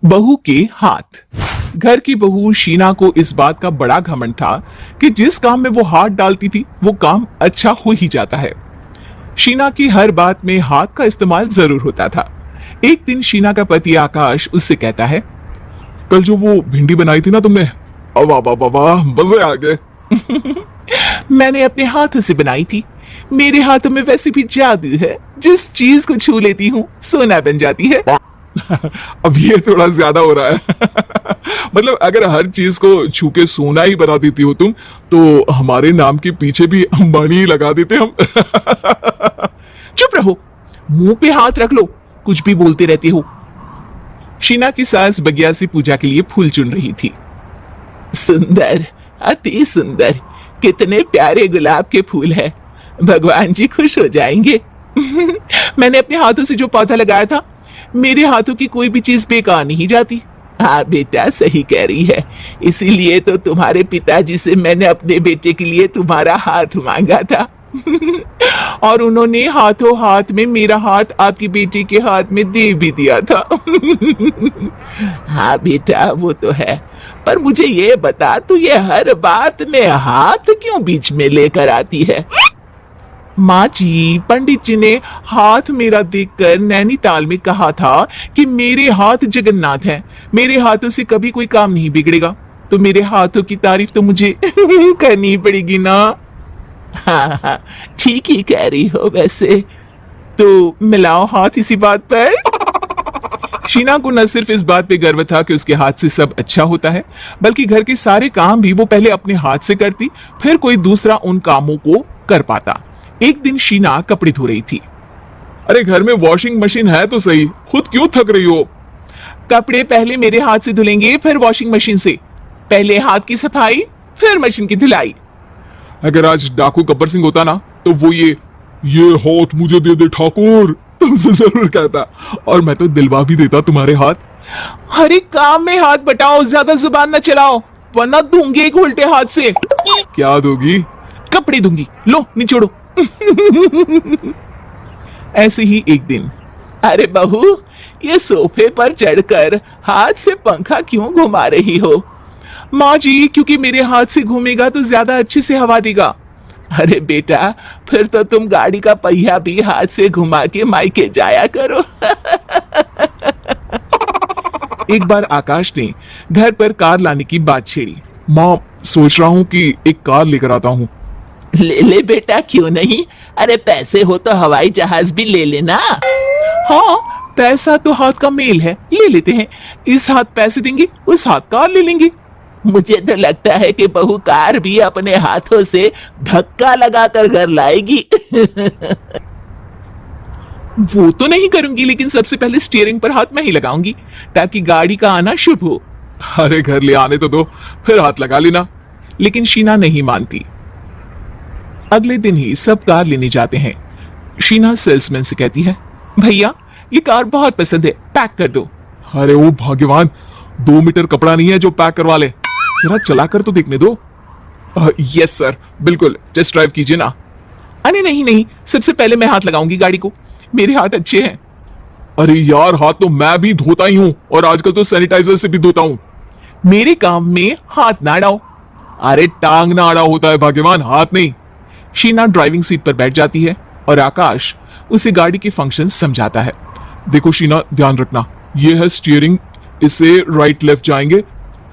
बहू के हाथ। घर की बहू शीना को इस बात का बड़ा घमंड था कि जिस काम में वो हाथ डालती थी वो काम अच्छा हो ही जाता है। शीना की हर बात में हाथ का इस्तेमाल जरूर होता था। एक दिन शीना का पति आकाश उससे कहता है, कल जो वो भिंडी बनाई थी ना तुमने, वाह वाह वाह वाह, मजे आ गए। मैंने अपने हाथों से बनाई थी। मेरे हाथों में वैसे भी जादू है, जिस चीज को छू लेती हूँ सोना बन जाती है। अब ये थोड़ा ज्यादा हो रहा है। मतलब अगर हर चीज को छू के सोना ही बना देती हो तुम, तो हमारे नाम के पीछे भी अंबानी लगा देते हम। चुप रहो, मुंह पे हाथ रख लो, कुछ भी बोलते रहते हो। शीना की सास बगिया से पूजा के लिए फूल चुन रही थी। सुंदर, अति सुंदर, कितने प्यारे गुलाब के फूल है, भगवान जी खुश हो जाएंगे। मैंने अपने हाथों से जो पौधा लगाया था, मेरे हाथों की कोई भी चीज बेकार नहीं जाती। हाँ बेटा, सही कह रही है, इसीलिए तो तुम्हारे पिताजी से मैंने अपने बेटे के लिए तुम्हारा हाथ मांगा था। और उन्होंने हाथों हाथ में मेरा हाथ आपकी बेटी के हाथ में दे भी दिया था। हाँ बेटा, वो तो है, पर मुझे ये बता, तू ये हर बात में हाथ क्यों बीच में लेकर आती है? माँ जी, पंडित जी ने हाथ मेरा देखकर नैनीताल में कहा था कि मेरे हाथ जगन्नाथ हैं, मेरे हाथों से कभी कोई काम नहीं बिगड़ेगा, तो मेरे हाथों की तारीफ तो मुझे करनी पड़ेगी ना। हाँ हाँ, ठीक ही कह रही हो वैसे, तो मिलाओ हाथ इसी बात पर। शीना को न सिर्फ इस बात पे गर्व था कि उसके हाथ से सब अच्छा होता है, बल्कि घर के सारे काम भी वो पहले अपने हाथ से करती, फिर कोई दूसरा उन कामों को कर पाता। एक दिन शीना कपड़े धो रही थी। अरे घर में वॉशिंग मशीन है तो सही, खुद क्यों थक रही हो? कपड़े पहले मेरे हाथ से धुलेंगे, फिर वॉशिंग मशीन से। पहले हाथ की सफाई, फिर मशीन की धुलाई। अगर आज डाकू गब्बर सिंह होता ना, तो वो ये हाथ मुझे दे दे ठाकुर, तुमसे जरूर कहता, और मैं तो दिलवा भी देता तुम्हारे हाथ। हर एक काम में हाथ बटाओ, ज्यादा जुबान न चलाओ, वरना दूंगी एक उल्टे हाथ से। क्या दोगी? कपड़े दूंगी, लो निचोड़ो। ऐसे ही एक दिन, अरे बहू, ये सोफे पर चढ़कर हाथ से पंखा क्यों घुमा रही हो? माँ जी, क्योंकि मेरे हाथ से घूमेगा तो ज्यादा अच्छे से हवा देगा। अरे बेटा, फिर तो तुम गाड़ी का पहिया भी हाथ से घुमा के मायके जाया करो। एक बार आकाश ने घर पर कार लाने की बात छेड़ी। माँ, सोच रहा हूँ कि एक कार लेकर आता हूँ। ले ले बेटा, क्यों नहीं? अरे पैसे हो तो हवाई जहाज भी ले लेना। हाँ, पैसा तो हाथ का मेल है, ले लेते हैं। इस हाथ पैसे देंगे, उस हाथ कार ले लेंगे। मुझे तो लगता है कि बहू कार भी अपने हाथों से धक्का लगाकर घर लाएगी। वो तो नहीं करूंगी, लेकिन सबसे पहले स्टीयरिंग पर हाथ मैं ही लगाऊंगी, ताकि गाड़ी का आना शुभ हो। अरे घर ले आने तो दो, फिर हाथ लगा लेना। लेकिन शीना नहीं मानती। अगले दिन ही सब कार लेने जाते हैं। शीना सेल्समैन से कहती है, भैया ये कार बहुत पसंद है, पैक कर दो। अरे ओ भाग्यवान, 2 मीटर कपड़ा नहीं है जो पैक करवा ले, जरा चलाकर तो देखने दो। यस सर, बिल्कुल, टेस्ट ड्राइव कीजिए ना। अरे नहीं नहीं, सबसे पहले मैं हाथ लगाऊंगी गाड़ी को, मेरे हाथ अच्छे हैं। अरे यार, हाथ तो मैं भी धोता ही हूँ, और आजकल तो सैनिटाइजर से भी धोता हूँ। मेरे काम में हाथ ना अड़ाओ। अरे टांग ना अड़ा होता है भाग्यवान, हाथ नहीं। शीना ड्राइविंग सीट पर बैठ जाती है और आकाश उसे गाड़ी के फंक्शन समझाता है। देखो शीना, ध्यान रखना, ये है स्टीयरिंग, इससे राइट लेफ्ट जाएंगे,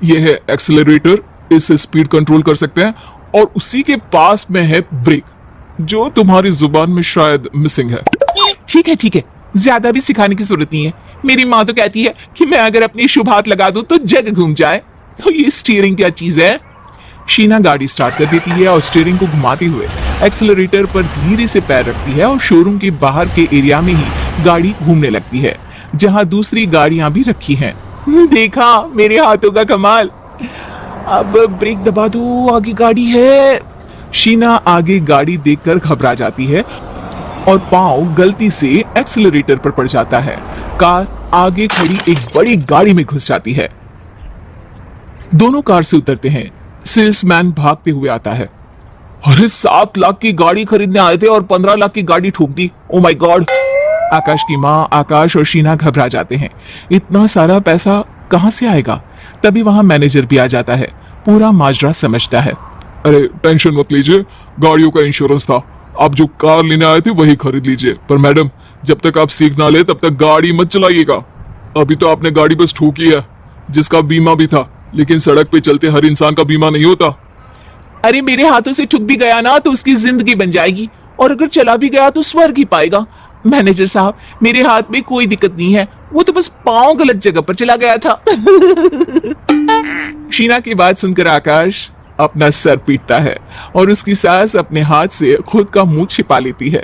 ये है एक्सेलरेटर, इससे स्पीड कंट्रोल कर सकते हैं, और उसी के पास में है ब्रेक, जो तुम्हारी जुबान में शायद मिसिंग है। ठीक है ठीक है, ज्यादा भी सिखाने की जरूरत नहीं है। मेरी माँ तो कहती है कि मैं अगर अपनी शुभ हाथ लगा दूं तो जग घूम जाए, तो ये स्टीयरिंग क्या चीज है? शीना गाड़ी स्टार्ट कर देती है और स्टीयरिंग को घुमाते हुए एक्सेलरेटर पर धीरे से पैर रखती है, और शोरूम के बाहर के एरिया में ही गाड़ी घूमने लगती है, जहां दूसरी गाड़ियां भी रखी हैं। देखा मेरे हाथों का कमाल। अब ब्रेक दबा दो, आगे गाड़ी है। शीना आगे गाड़ी देखकर घबरा जाती है और पांव गलती से एक्सेलरेटर पर पड़ जाता है। कार आगे खड़ी एक बड़ी गाड़ी में घुस जाती है। दोनों कार से उतरते हैं। सेल्समैन भागते हुए आता है। अरे 7 लाख की गाड़ी खरीदने आए थे और 15 लाख की गाड़ी ठोक दी। Oh my God. आकाश की माँ, आकाश और शीना घबरा जाते हैं। इतना सारा पैसा कहां से आएगा? तभी वहां मैनेजर भी आ जाता है, पूरा माजरा समझता है। अरे टेंशन मत लीजिए, गाड़ियों का इंश्योरेंस था, आप जो कार लेने आए थे वही खरीद लीजिए। पर मैडम, जब तक आप सीख ना ले तब तक गाड़ी मत चलाइएगा। अभी तो आपने गाड़ी बस ठोकी है, जिसका बीमा भी था, लेकिन सड़क पे चलते हर इंसान का बीमा नहीं होता। अरे मेरे हाथों से ठुक भी गया ना तो उसकी जिंदगी बन जाएगी, और अगर चला भी गया तो स्वर्ग ही पाएगा। मैनेजर साहब, मेरे हाथ में कोई दिक्कत नहीं है, वो तो बस पांव गलत जगह पर चला गया था। शीना की बात सुनकर आकाश अपना सर पीटता है और उसकी सास अपने हाथ से खुद का मुंह छिपा लेती है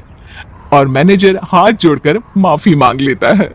और मैनेजर हाथ जोड़कर माफी मांग लेता है।